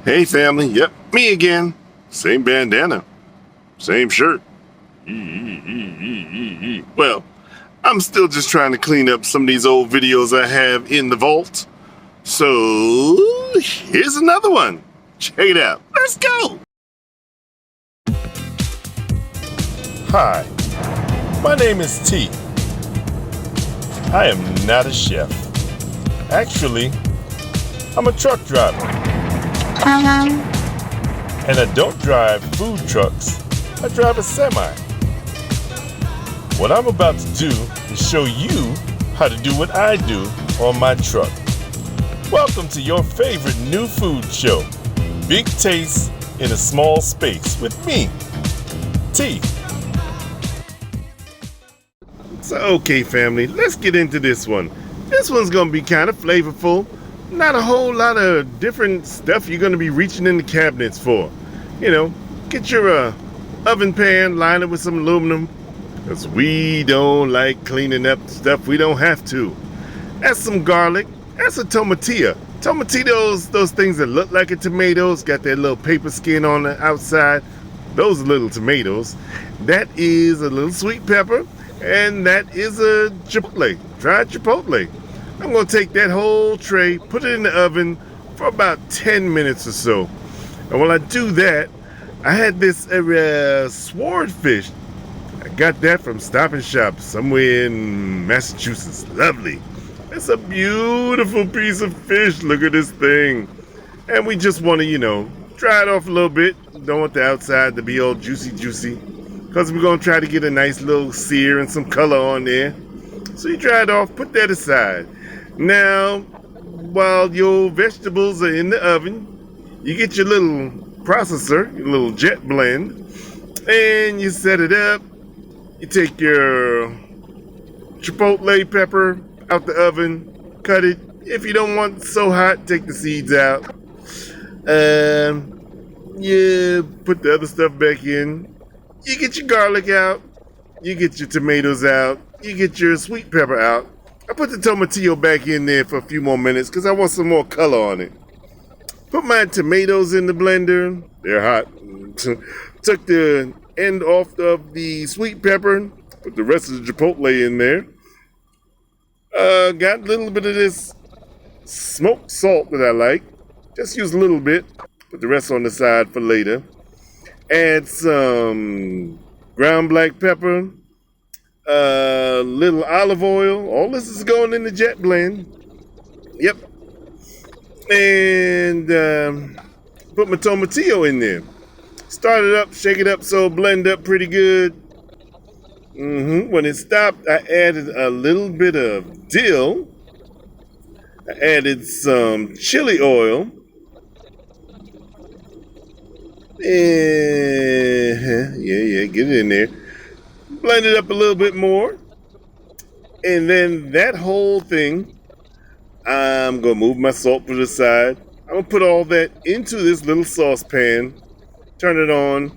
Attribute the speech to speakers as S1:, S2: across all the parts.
S1: Hey family, yep, me again. Same bandana, same shirt. Well, I'm still just trying to clean up some of these old videos I have in the vault. So, here's another one. Check it out. Let's go!
S2: Hi, my name is T. I am not a chef. Actually, I'm a truck driver. And I don't drive food trucks, I drive a semi. What I'm about to do is show you how to do what I do on my truck. Welcome to your favorite new food show, Big Taste in a Small Space with me, T.
S1: So, okay family, let's get into this one. This one's gonna be kind of flavorful. Not a whole lot of different stuff you're gonna be reaching in the cabinets for. You know, get your oven pan, line it with some aluminum, because we don't like cleaning up stuff we don't have to. That's some garlic. That's a tomatilla. Tomatillos, those things that look like a tomatoes, got that little paper skin on the outside. Those are little tomatoes. That is a little sweet pepper, and that is a chipotle, dried chipotle. I'm gonna take that whole tray, put it in the oven for about 10 minutes or so. And while I do that, I had this swordfish. I got that from Stop and Shop somewhere in Massachusetts. Lovely. It's a beautiful piece of fish. Look at this thing. And we just want to, dry it off a little bit. Don't want the outside to be all juicy. Because we're going to try to get a nice little sear and some color on there. So you dry it off, put that aside. Now, while your vegetables are in the oven, you get your little processor, your little jet blend, and you set it up. You take your chipotle pepper out the oven, cut it. If you don't want it so hot, take the seeds out. You put the other stuff back in. You get your garlic out. You get your tomatoes out. You get your sweet pepper out. I put the tomatillo back in there for a few more minutes because I want some more color on it. Put my tomatoes in the blender. They're hot. Took the end off of the sweet pepper. Put the rest of the chipotle in there. Got a little bit of this smoked salt that I like. Just use a little bit. Put the rest on the side for later. Add some ground black pepper. Little olive oil. All this is going in the jet blend. Yep. And put my tomatillo in there. Start it up, shake it up so it'll blend up pretty good. When it stopped, I added a little bit of dill. I added some chili oil. Yeah, get it in there. Blend it up a little bit more. And then that whole thing, I'm going to move my salt to the side. I'm going to put all that into this little saucepan. Turn it on.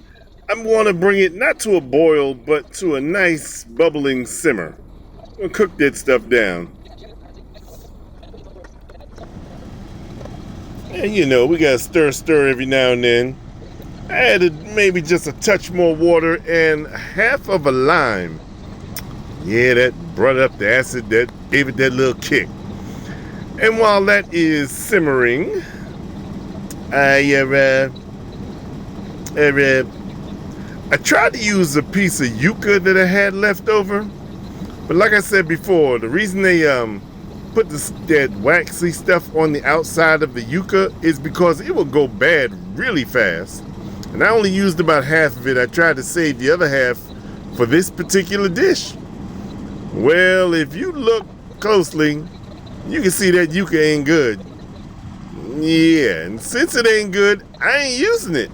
S1: I'm going to bring it not to a boil, but to a nice bubbling simmer. I'm going to cook that stuff down. And we got to stir every now and then. I added maybe just a touch more water and half of a lime. Yeah, that brought up the acid, that gave it that little kick. And while that is simmering, I tried to use a piece of yucca that I had left over. But like I said before, the reason they put that waxy stuff on the outside of the yucca is because it will go bad really fast. And I only used about half of it. I tried to save the other half for this particular dish. Well, if you look closely, you can see that yucca ain't good. Yeah, and since it ain't good, I ain't using it.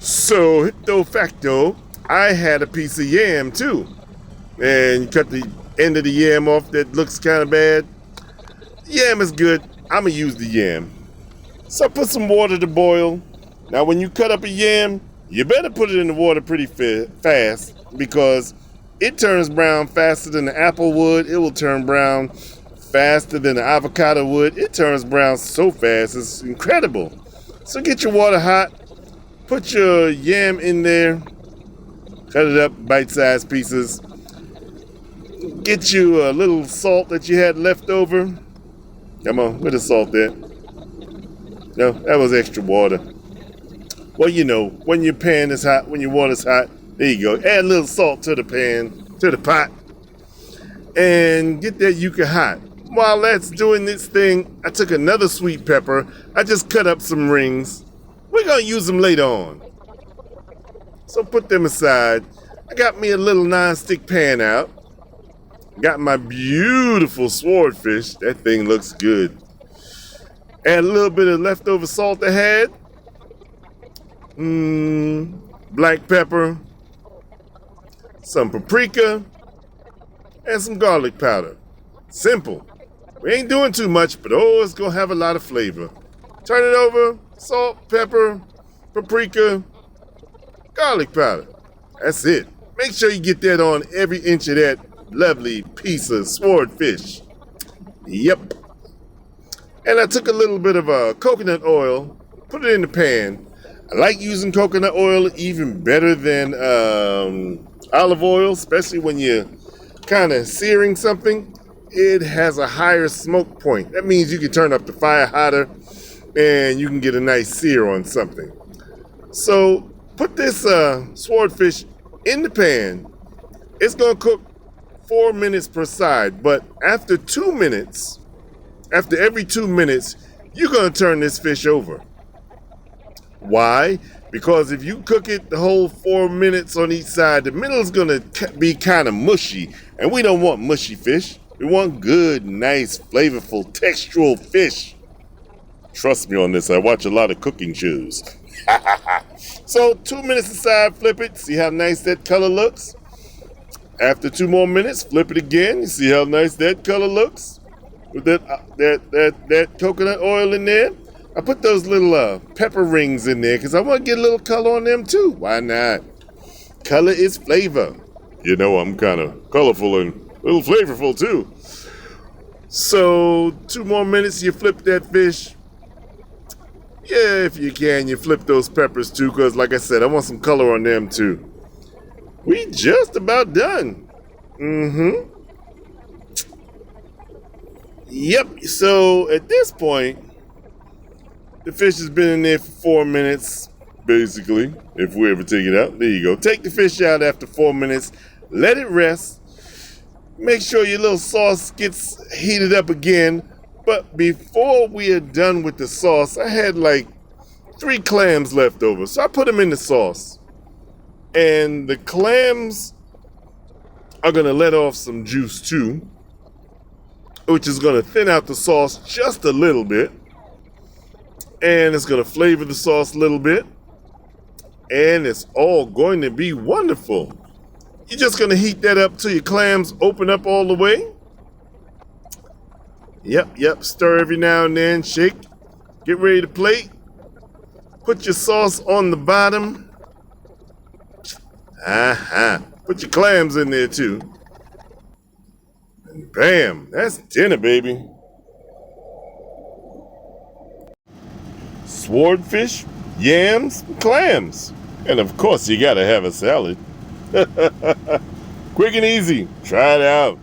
S1: So, hipto facto, I had a piece of yam too. And cut the end of the yam off that looks kind of bad. Yam is good. I'm going to use the yam. So I put some water to boil. Now when you cut up a yam, you better put it in the water pretty fast because it turns brown faster than the apple would. It will turn brown faster than the avocado would. It turns brown so fast, it's incredible. So get your water hot, put your yam in there, cut it up bite-sized pieces. Get you a little salt that you had left over. Come on, where the salt at? No, that was extra water. Well, you know, when your pan is hot, when your water's hot, there you go. Add a little salt to the pan, to the pot, and get that yuca hot. While that's doing this thing, I took another sweet pepper. I just cut up some rings. We're gonna use them later on. So put them aside. I got me a little non-stick pan out. Got my beautiful swordfish. That thing looks good. Add a little bit of leftover salt I had. Black pepper. Some paprika. And some garlic powder. Simple. We ain't doing too much, but it's gonna have a lot of flavor. Turn it over. Salt, pepper, paprika, garlic powder. That's it. Make sure you get that on every inch of that lovely piece of swordfish. Yep. And I took a little bit of coconut oil, put it in the pan. I like using coconut oil even better than olive oil, especially when you're kind of searing something. It has a higher smoke point. That means you can turn up the fire hotter and you can get a nice sear on something. So put this swordfish in the pan. It's going to cook 4 minutes per side, but after 2 minutes, after every 2 minutes, you're going to turn this fish over. Why? Because if you cook it the whole 4 minutes on each side, the middle is going to be kind of mushy, and we don't want mushy fish. We want good, nice, flavorful, textural fish. Trust me on this, I watch a lot of cooking shows. So 2 minutes aside, flip it, see how nice that color looks. After 2 more minutes, flip it again. You see how nice that color looks with that coconut oil in there. I put those little pepper rings in there because I want to get a little color on them too. Why not? Color is flavor. You know, I'm kind of colorful and a little flavorful too. So 2 more minutes, you flip that fish. Yeah, if you can, you flip those peppers too, because like I said, I want some color on them too. We just about done. Yep, so at this point, the fish has been in there for 4 minutes, basically, if we ever take it out. There you go. Take the fish out after 4 minutes, let it rest. Make sure your little sauce gets heated up again. But before we are done with the sauce, I had like 3 clams left over. So I put them in the sauce. And the clams are going to let off some juice too, which is going to thin out the sauce just a little bit. And it's going to flavor the sauce a little bit. And it's all going to be wonderful. You're just going to heat that up till your clams open up all the way. Yep. Stir every now and then. Shake. Get ready to plate. Put your sauce on the bottom. Put your clams in there too. And bam, that's dinner, baby. Swordfish, yams, clams. And of course, you gotta have a salad. Quick and easy. Try it out.